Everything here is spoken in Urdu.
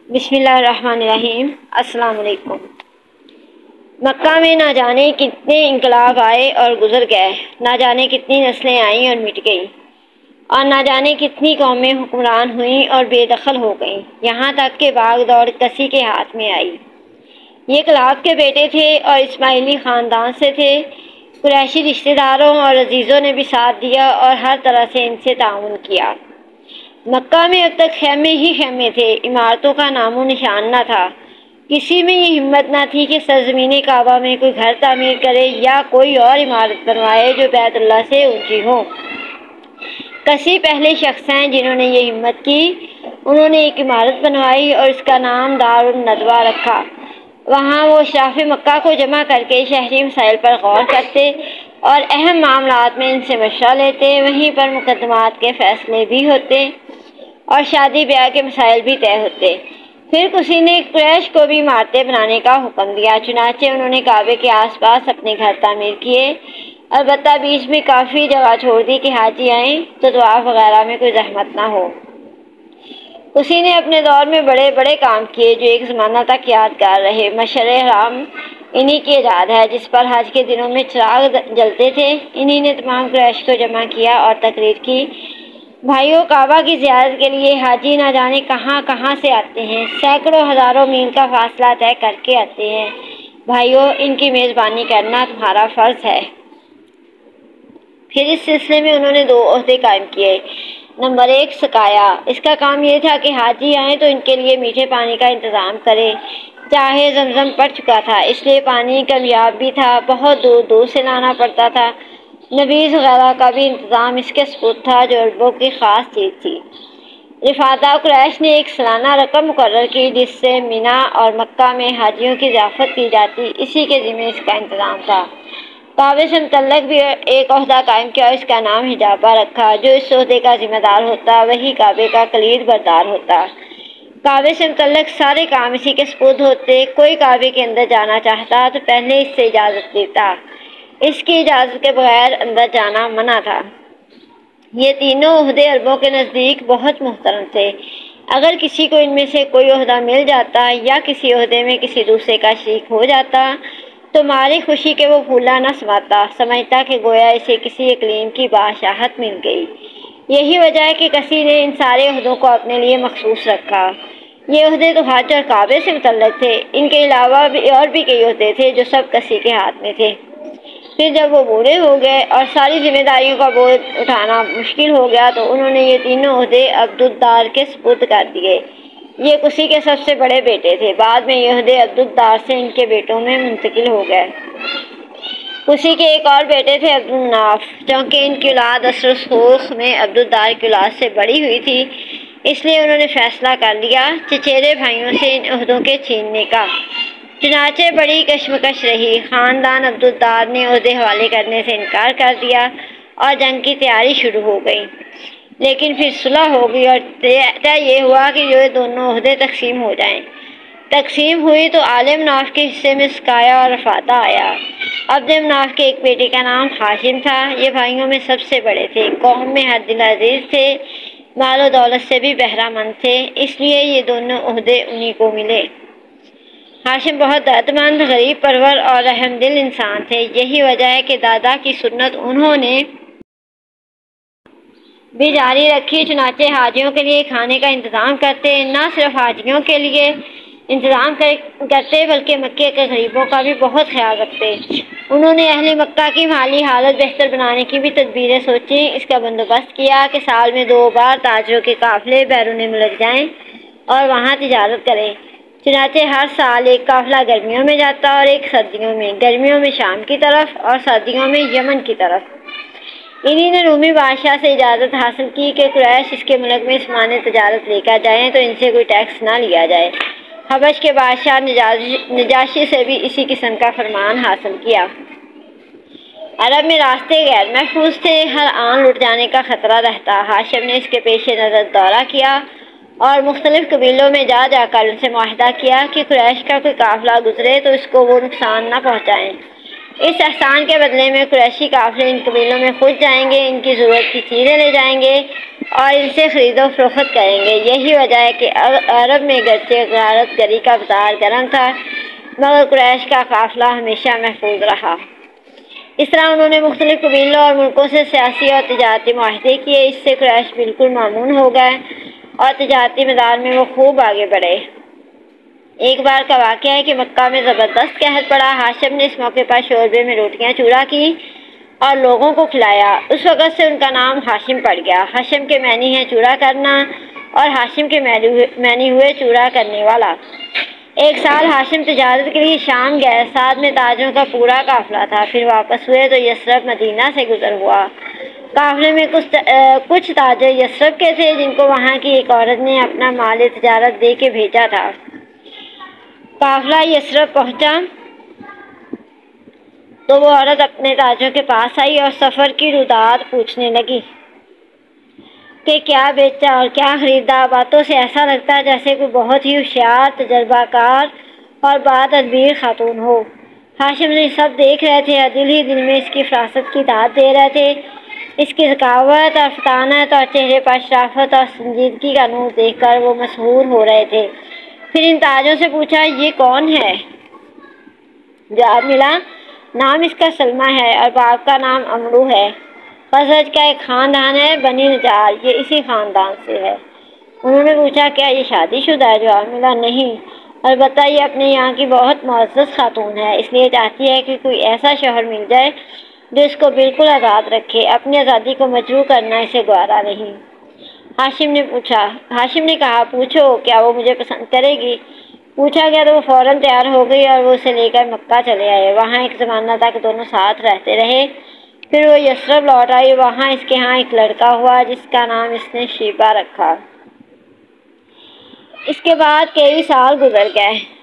بسم اللہ الرحمن الرحیم۔ السلام علیکم۔ مکہ میں نہ جانے کتنے انقلاب آئے اور گزر گئے، نہ جانے کتنی نسلیں آئیں اور مٹ گئیں، اور نہ جانے کتنی قومیں حکمران ہوئیں اور بے دخل ہو گئیں، یہاں تک کہ باغ دوڑ کسی کے ہاتھ میں آئی۔ یہ کلاب کے بیٹے تھے اور اسماعیلی خاندان سے تھے۔ قریشی رشتہ داروں اور عزیزوں نے بھی ساتھ دیا اور ہر طرح سے ان سے تعاون کیا۔ مکہ میں اب تک خیمے ہی خیمے تھے، عمارتوں کا نام و نشان نہ تھا۔ کسی میں یہ ہمت نہ تھی کہ سرزمین کعبہ میں کوئی گھر تعمیر کرے یا کوئی اور عمارت بنوائے جو بیت اللہ سے اونچی ہو۔ کسی پہلے شخص ہیں جنہوں نے یہ ہمت کی۔ انہوں نے ایک عمارت بنوائی اور اس کا نام دار الندوہ رکھا۔ وہاں وہ اشراف مکہ کو جمع کر کے شہری مسائل پر غور کرتے اور اہم معاملات میں ان سے مشورہ لیتے۔ وہیں پر مقدمات کے فیصلے بھی ہوتے اور شادی بیاہ کے مسائل بھی طے ہوتے۔ پھر کسی نے قریش کو بھی عمارتیں بنانے کا حکم دیا، چنانچہ انہوں نے کعبے کے آس پاس اپنے گھر تعمیر کیے، البتہ بیچ میں کافی جگہ چھوڑ دی کہ حاجی آئیں تو طواف وغیرہ میں کوئی زحمت نہ ہو۔ کسی نے اپنے دور میں بڑے بڑے کام کیے جو ایک زمانہ تک یادگار رہے۔ مشعر حرام انہی کی ایجاد ہے جس پر حج کے دنوں میں چراغ جلتے تھے۔ انہی نے تمام قریش کو جمع کیا اور تقریر کی، بھائیو، کعبہ کی زیارت کے لیے حاجی نہ جانے کہاں کہاں سے آتے ہیں، سینکڑوں ہزاروں میل کا فاصلہ طے کر کے آتے ہیں۔ بھائیو، ان کی میزبانی کرنا تمہارا فرض ہے۔ پھر اس سلسلے میں انہوں نے 2 عہدے قائم کیے۔ نمبر 1، سقایا۔ اس کا کام یہ تھا کہ حاجی آئیں تو ان کے لیے میٹھے پانی کا انتظام کرے۔ چاہے زمزم پڑ چکا تھا، اس لیے پانی کمیاب بھی تھا، بہت دور دور سے لانا پڑتا تھا۔ نبیذ وغیرہ کا بھی انتظام اس کے سپرد تھا جو عربوں کی خاص چیز تھی۔ رفادہ قریش نے ایک سالانہ رقم مقرر کی جس سے مینا اور مکہ میں حاجیوں کی ضیافت کی جاتی، اسی کے ذمہ اس کا انتظام تھا۔ کعبے سے متعلق بھی ایک عہدہ قائم کیا اور اس کا نام حجابہ رکھا۔ جو اس عہدے کا ذمہ دار ہوتا وہی کعبے کا کلید بردار ہوتا۔ کعبے سے متعلق سارے کام اسی کے سپرد ہوتے۔ کوئی کعبے کے اندر جانا چاہتا تو پہلے اس سے اجازت لیتا، اس کی اجازت کے بغیر اندر جانا منع تھا۔ یہ تینوں عہدے عربوں کے نزدیک بہت محترم تھے۔ اگر کسی کو ان میں سے کوئی عہدہ مل جاتا یا کسی عہدے میں کسی دوسرے کا شریک ہو جاتا تو ماری خوشی کے وہ پھولا نہ سماتا، سمجھتا کہ گویا اسے کسی اقلیم کی بادشاہت مل گئی۔ یہی وجہ ہے کہ کسی نے ان سارے عہدوں کو اپنے لیے مخصوص رکھا۔ یہ عہدے تو حج اور کعبے سے متعلق تھے، ان کے علاوہ بھی اور بھی کئی عہدے تھے جو سب کسی کے ہاتھ میں تھے۔ پھر جب وہ بوڑھے ہو گئے اور ساری ذمہ داریوں کا بوجھ اٹھانا مشکل ہو گیا تو انہوں نے یہ تینوں عہدے عبدالدار کے سپرد کر دیے۔ یہ کسی کے سب سے بڑے بیٹے تھے۔ بعد میں یہ عہدے عبدالدار سے ان کے بیٹوں میں منتقل ہو گئے۔ کسی کے ایک اور بیٹے تھے عبدالمناف، چونکہ ان کی اولاد اثر و رسوخ میں عبدالدار کی اولاد سے بڑی ہوئی تھی، اس لیے انہوں نے فیصلہ کر لیا چچیرے بھائیوں سے ان عہدوں کے چھیننے کا۔ چنانچہ بڑی کشمکش رہی۔ خاندان عبدالدار نے عہدے حوالے کرنے سے انکار کر دیا اور جنگ کی تیاری شروع ہو گئی۔ لیکن پھر صلح ہو گئی اور طے یہ ہوا کہ یہ دونوں عہدے تقسیم ہو جائیں۔ تقسیم ہوئی تو آل مناف کے حصے میں سقایا اور رفادہ آیا۔ عبد مناف کے ایک بیٹے کا نام ہاشم تھا۔ یہ بھائیوں میں سب سے بڑے تھے، قوم میں حد دل عزیز تھے، مال و دولت سے بھی بہرہ مند تھے، اس لیے یہ دونوں عہدے انہی کو ملے۔ ہاشم بہت دردمند، غریب پرور اور رحم دل انسان تھے۔ یہی وجہ ہے کہ دادا کی سنت انہوں نے بھی جاری رکھی، چنانچہ حاجیوں کے لیے کھانے کا انتظام کرتے، نہ صرف حاجیوں کے لیے انتظام کرتے بلکہ مکے کے غریبوں کا بھی بہت خیال رکھتے۔ انہوں نے اہل مکہ کی مالی حالت بہتر بنانے کی بھی تدبیریں سوچیں۔ اس کا بندوبست کیا کہ سال میں 2 بار تاجروں کے قافلے بیرون ملک جائیں اور وہاں تجارت کریں۔ چنانچہ ہر سال ایک قافلہ گرمیوں میں جاتا اور ایک سردیوں میں، گرمیوں میں شام کی طرف اور سردیوں میں یمن کی طرف۔ انہی نے رومی بادشاہ سے اجازت حاصل کی کہ قریش اس کے ملک میں سامان تجارت لے کر جائیں تو ان سے کوئی ٹیکس نہ لیا جائے۔ حبش کے بادشاہ نجاشی سے بھی اسی قسم کا فرمان حاصل کیا۔ عرب میں راستے غیر محفوظ تھے، ہر آن لٹ جانے کا خطرہ رہتا۔ ہاشم نے اس کے پیش نظر دورہ کیا اور مختلف قبیلوں میں جا جا کر ان سے معاہدہ کیا کہ قریش کا کوئی قافلہ گزرے تو اس کو وہ نقصان نہ پہنچائیں۔ اس احسان کے بدلے میں قریشی قافلے ان قبیلوں میں خود جائیں گے، ان کی ضرورت کی چیزیں لے جائیں گے اور ان سے خرید و فروخت کریں گے۔ یہی وجہ ہے کہ عرب میں گرچہ غارت گری کا بازار گرم تھا، مگر قریش کا قافلہ ہمیشہ محفوظ رہا۔ اس طرح انہوں نے مختلف قبیلوں اور ملکوں سے سیاسی اور تجارتی معاہدے کیے۔ اس سے قریش بالکل مامون ہو گئے اور تجارتی میدان میں وہ خوب آگے بڑھے۔ ایک بار کا واقعہ ہے کہ مکہ میں زبردست قحط پڑا۔ ہاشم نے اس موقع پر شوربے میں روٹیاں چوڑا کی اور لوگوں کو کھلایا۔ اس وقت سے ان کا نام ہاشم پڑ گیا۔ ہاشم کے معنی ہے چوڑا کرنا اور ہاشم کے معنی ہوئے چوڑا کرنے والا۔ ایک سال ہاشم تجارت کے لیے شام گئے، ساتھ میں تاجروں کا پورا قافلہ تھا۔ پھر واپس ہوئے تو یثرب مدینہ سے گزر ہوا۔ قافلے میں کچھ تاجر یثرب کے تھے جن کو وہاں کی ایک عورت نے اپنا مال تجارت دے کے بھیجا تھا۔ قافلہ یثرب پہنچا تو وہ عورت اپنے تاجروں کے پاس آئی اور سفر کی روداد پوچھنے لگی کہ کیا بیچا اور کیا خریدا۔ باتوں سے ایسا لگتا جیسے کوئی بہت ہی ہوشیار، تجربہ کار اور باتدبیر خاتون ہو۔ ہاشم نے سب دیکھ رہے تھے اور دل ہی دل میں اس کی فراست کی داد دے رہے تھے۔ اس کی ذکاوت اور فطانت اور چہرے پر شرافت اور سنجیدگی کا نور دیکھ کر وہ مسحور ہو رہے تھے۔ پھر ان تاجروں سے پوچھا، یہ کون ہے؟ جواب ملا، نام اس کا سلمہ ہے اور باپ کا نام عمرو ہے۔ خزرج کا ایک خاندان ہے، بنی نجار، یہ اسی خاندان سے ہے۔ انہوں نے پوچھا، کیا یہ شادی شدہ ہے؟ جواب ملا، نہیں، البتہ یہ اپنے یہاں کی بہت معزز خاتون ہے، اس لیے چاہتی ہے کہ کوئی ایسا شوہر مل جائے جو اس کو بالکل آزاد رکھے۔ اپنی آزادی کو مجروح کرنا اسے گوارا نہیں۔ ہاشم نے کہا، پوچھو، کیا وہ مجھے پسند کرے گی؟ پوچھا گیا تو وہ فوراً تیار ہو گئی اور وہ اسے لے کر مکہ چلے آئے۔ وہاں ایک زمانہ تک دونوں ساتھ رہتے رہے۔ پھر وہ یثرب لوٹ آئی۔ وہاں اس کے ہاں ایک لڑکا ہوا جس کا نام اس نے شیبہ رکھا۔ اس کے بعد کئی سال گزر گئے۔